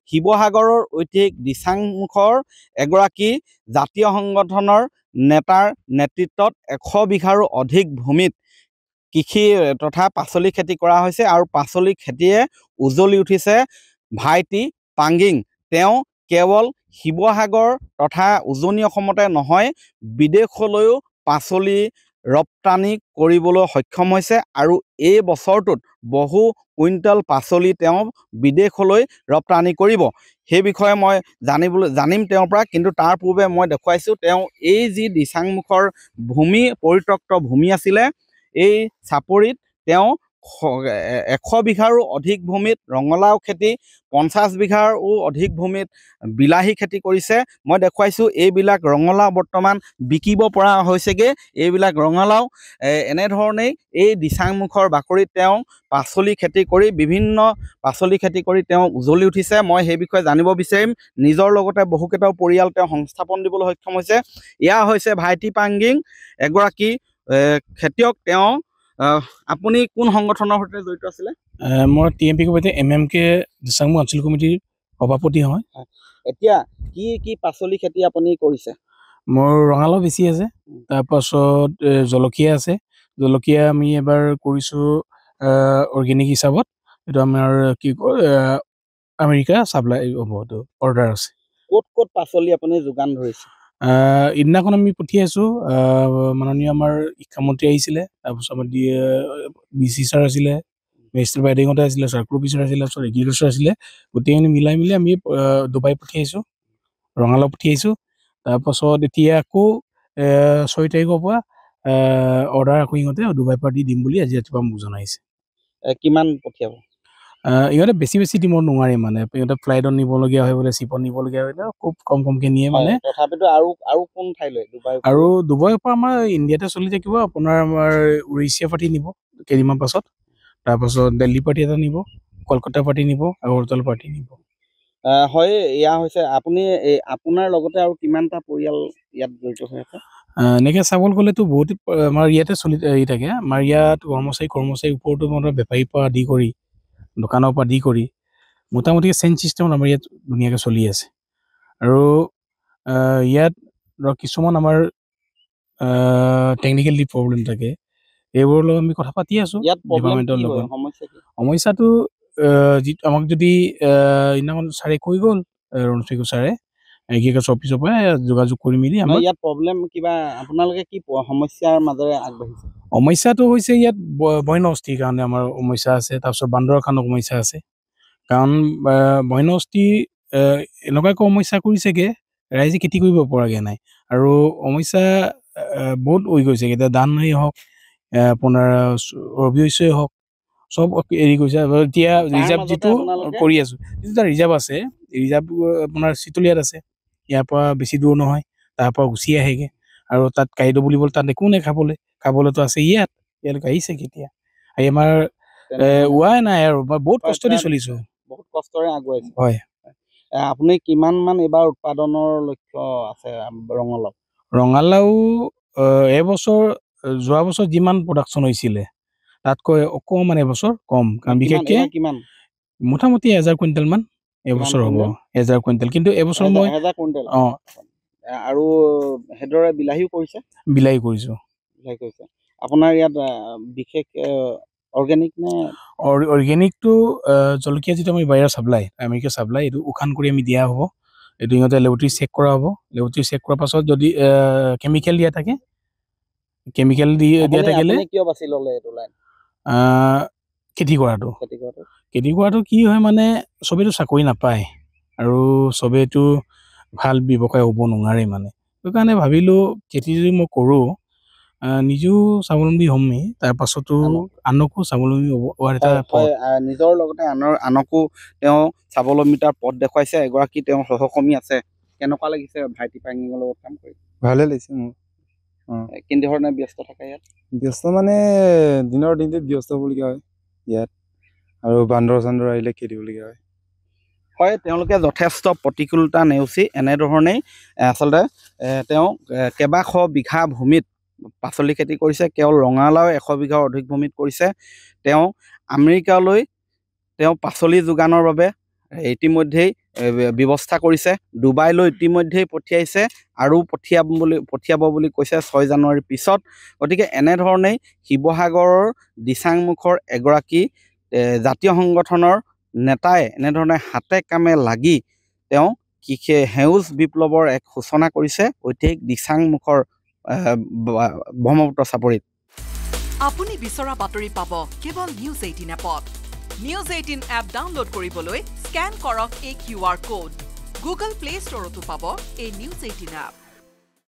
শিৱসাগৰৰ ঐতিহাসিক দিচাংমুখৰ এগৰাকী জাতীয় সংগঠনৰ নেতাৰ নেতৃত্বত 100 বিঘাৰো অধিক ভূমিত কৃষি তথা পাচলি খেতি কৰা হৈছে আৰু পাচলি খেতিয়ে উজলি উঠিছে ভাইটি পাঙ্গিং। তেওঁ কেৱল শিৱসাগৰ তথা উজনি অসমতে নহয় বিদেশলৈও পাচলি ৰপ্তানি কৰিবলৈ সক্ষম হৈছে আৰু এই বছৰটোত বহু কুইণ্টেল পাচলি তেওঁ বিদেশলৈ ৰপ্তানি কৰিব। সেই বিষয়ে মই জানিম তেওঁৰ পৰা, কিন্তু তাৰ পূৰ্বে মই দেখুৱাইছোঁ তেওঁ এই যি দিচাংমুখৰ ভূমি পৰিত্যক্ত ভূমি আছিলে, এই চাপৰিত তেওঁ 100 বিঘাৰো অধিক ভূমিত ৰঙালাও খেতি, 50 বিঘাৰো অধিক ভূমিত বিলাহী খেতি কৰিছে। মই দেখুৱাইছোঁ এইবিলাক ৰঙালাও বৰ্তমান বিকিব পৰা হৈছেগৈ। এইবিলাক ৰঙালাও এনেধৰণেই এই দিচাংমুখৰ বাকৰিত তেওঁ পাচলি খেতি কৰি বিভিন্ন পাচলি খেতি কৰি তেওঁ উজলি উঠিছে। মই সেই বিষয়ে জানিব বিচাৰিম। নিজৰ লগতে বহুকেইটাও পৰিয়াল তেওঁ সংস্থাপন দিবলৈ সক্ষম হৈছে। এয়া হৈছে ভাইটি পাঙ্গিং, এগৰাকী খেতিয়ক। তেওঁ আপুনি কোন সংগঠনৰ সৈতে জড়িত আছিলে? মই TMP কমিটি MMK দিচাংমুখ আঞ্চলিক কমিটিৰ সভাপতি হয়। এতিয়া কি কি পাচলি খেতি আপুনি কৰিছে? মোৰ ৰঙালাও বেছি আছে, তাৰপাছত জলকীয়া আছে। জলকীয়া আমি এবাৰ কৰিছোঁ অৰ্গেনিক হিচাপত। এইটো আমাৰ কি কয় আমেৰিকা চাপ্লাই হ'ব, এইটো অৰ্ডাৰ আছে। ক'ত ক'ত পাচলি আপুনি যোগান ধৰিছে? ইদিনাখন আমি পঠিয়াইছোঁ, মাননীয় আমাৰ শিক্ষামন্ত্ৰী আহিছিলে, তাৰপিছত আমাৰ DC ছাৰ আছিলে, মেজিষ্ট্ৰেট বাইদেউহঁতে আছিলে, চাৰ্কুল অফিচাৰ আছিলে, তাৰপিছত এগ্ৰিকালচাৰ আছিলে। গোটেইখিনি মিলাই মিলি আমি ডুবাই পঠিয়াইছোঁ, ৰঙালাও পঠিয়াইছোঁ। তাৰপাছত এতিয়া আকৌ 6 তাৰিখৰ পৰা অৰ্ডাৰ আকৌ ইহঁতে ডুবাই পৰা দি দিম বুলি আজি ৰাতিপুৱা মোক জনাইছে। কিমান পঠিয়াব? ইহঁতে বেছি দিব নোৱাৰে মানে, ইহঁতে ফ্লাইটত নিবলগীয়া হয় বোলে, চিপত নিবলগীয়া হয়, খুব কমকৈ নিয়ে মানে। তথাপিতো আৰু কোন ঠাইলৈ? আৰু ডুবাইৰ পৰা আমাৰ ইণ্ডিয়াতে চলি থাকিব। আপোনাৰ আমাৰ উৰিষ্যা পাৰ্টি নিব কেইদিনমান পাছত, তাৰপাছত দিল্লী পাৰ্টি এটা নিব, কলকাতা পাৰ্টি নিব, আগৰতলা পাৰ্টি নিব। হয়, এয়া হৈছে আপুনি আপোনাৰ লগতে আৰু কিমানটা পৰিয়াল ইয়াত জড়িত হৈ আছে? এনেকৈ চাবলৈ গ'লেতো বহুত আমাৰ ইয়াতে চলি থাকে। আমাৰ ইয়াত কৰ্মচাৰী ওপৰতো মানে বেপাৰীৰ পৰা আদি কৰি দোকানৰ পৰা আদি কৰি মোটামুটি চেইন চিষ্টেমত আমাৰ ইয়াত ধুনীয়াকৈ চলি আছে। আৰু ইয়াত ধৰক কিছুমান আমাৰ টেকনিকেলি প্ৰব্লেম থাকে, এইবোৰৰ লগত আমি কথা পাতি আছোঁ ডিপাৰ্টমেণ্টৰ লগত। সমস্যাটো যিটো আমাক যদি ইদিনাখন ছাৰে কৈ গ'ল, ৰণশিকো ছাৰে এগ্ৰিকালচাৰ অফিচৰ পৰা যোগাযোগ কৰি মেলি আমাৰ ইয়াত প্ৰব্লেম কিবা আপোনালোকে কি সমস্যাৰ মাজেৰে আগবাঢ়িছে? সমস্যাটো হৈছে ইয়াত বন্যহস্তীৰ কাৰণে আমাৰ সমস্যা আছে, তাৰপিছত বান্দৰৰ কাৰণে সমস্যা আছে। কাৰণ বন্যহস্তী এনেকুৱা সমস্যা কৰিছেগৈ, ৰাইজে খেতি কৰিব পৰাকৈ নাই। আৰু সমস্যা বহুত হৈ গৈছে। এতিয়া ধানেই হওক, আপোনাৰ ৰবি শস্যই হওক, চব এৰি গৈছে। এতিয়া ৰিজাৰ্ভ যিটো কৰি আছোঁ, যিটো এটা ৰিজাৰ্ভ আছে, ৰিজাৰ্ভ আপোনাৰ চিতলিয়াত আছে। ইয়াৰ পৰা বেছি দূৰ নহয়, তাৰ পৰা গুচি আহেগৈ। আৰু তাত কাইদ বুলিবলৈ তাত একো নাই, খাবলৈতো আছে ইয়ালৈকে আহিছে কেতিয়া। আহি আমাৰ ওৱাই নাই আৰু বহুত কষ্ট দি চলিছোঁ, বহুত কষ্টৰে আগুৱাইছে। হয়। আপুনি কিমান মান এইবাৰ উৎপাদনৰ লক্ষ্য আছে ৰঙালাও? যোৱা বছৰ যিমান প্ৰডাকশ্যন হৈছিলে তাতকৈ অকণমান এবছৰ কম, কাৰণ বিশেষকৈ মোটামুটি 1000 কুইণ্টেল মান এবছৰ হ'ব। 1000 কুইণ্টেল, কিন্তু এবছৰ মই আৰু সেইদৰে বিলাহীও কৰিছে? বিলাহী কৰিছোঁ। আপোনাৰ ইয়াত বিশেষ অৰ্গেনিক নে? অৰ্গেনিকটো জলকীয়া যিটো আমি বাহিৰৰ চাপ্লাই, আমেৰিকা চাপ্লাই, এইটো উখান কৰি আমি দিয়া হ'ব। এইটো ইহঁতে লেবৰেটৰী চেক কৰা হ'ব। লেবৰেটৰী চেক কৰাৰ পাছত যদি কেমিকেল দিয়া থাকে, কেমিকেল দিয়া থাকিলে কিয় বাছি ল'লে এইটো লাইন? খেতি কৰাটো কি হয় মানে, চবেইতো চাকৰি নাপায় আৰু চবেইতো ভাল ব্যৱসায় হ'ব নোৱাৰে মানে। সেইকাৰণে ভাবিলোঁ খেতি যদি মই কৰোঁ, নিজেও স্বাৱলম্বী হ'মেই, তাৰ পাছতো আনকো স্বাৱলম্বী হোৱাৰ এটা পথ। নিজৰ লগতে আনকো তেওঁ স্বাৱলম্বিতাৰ পথ দেখুৱাইছে। এগৰাকী তেওঁৰ সহকৰ্মী আছে। কেনেকুৱা লাগিছে ভাইটি পাঙ্গিঙৰ লগত কাম কৰি? ভালে লাগিছে মোৰ। কেনেধৰণে ব্যস্ত থাকে ইয়াত? ব্যস্ত মানে দিনৰ দিনটোত ব্যস্ত হ'বলগীয়া হয় ইয়াত, আৰু বান্দৰ চান্দৰ আহিলে খেদিবলগীয়া হয়। হয়, তেওঁলোকে যথেষ্ট প্ৰতিকূলতা নেওচি এনেধৰণেই আচলতে তেওঁ কেইবাশ বিঘা ভূমিত পাচলি খেতি কৰিছে। কেৱল ৰঙালাও 100 বিঘাৰ অধিক ভূমিত কৰিছে। তেওঁ আমেৰিকালৈ তেওঁ পাচলি যোগানৰ বাবে ইতিমধ্যেই ব্যৱস্থা কৰিছে। ডুবাইলৈ ইতিমধ্যেই পঠিয়াইছে আৰু পঠিয়াব বুলি কৈছে 6 জানুৱাৰীৰ পিছত। গতিকে এনেধৰণেই শিৱসাগৰৰ দিচাংমুখৰ এগৰাকী জাতীয় সংগঠনৰ নেতাই এনেধৰণে হাতে কামে লাগি তেওঁ সেউজ বিপ্লৱৰ এক সূচনা কৰিছে ঐতিহাসিক দিচাংমুখৰ ব্ৰহ্মপুত্ৰ চাপৰিত। আপুনি বিচৰা বাতৰি পাব কেৱল নিউজ 18 এপত। নিউজ 18 এপ ডাউনলোড কৰিবলৈ স্কেন কৰক এই QR কোড। গুগল প্লে ষ্টৰতো পাব এই নিউজ 18 এপ।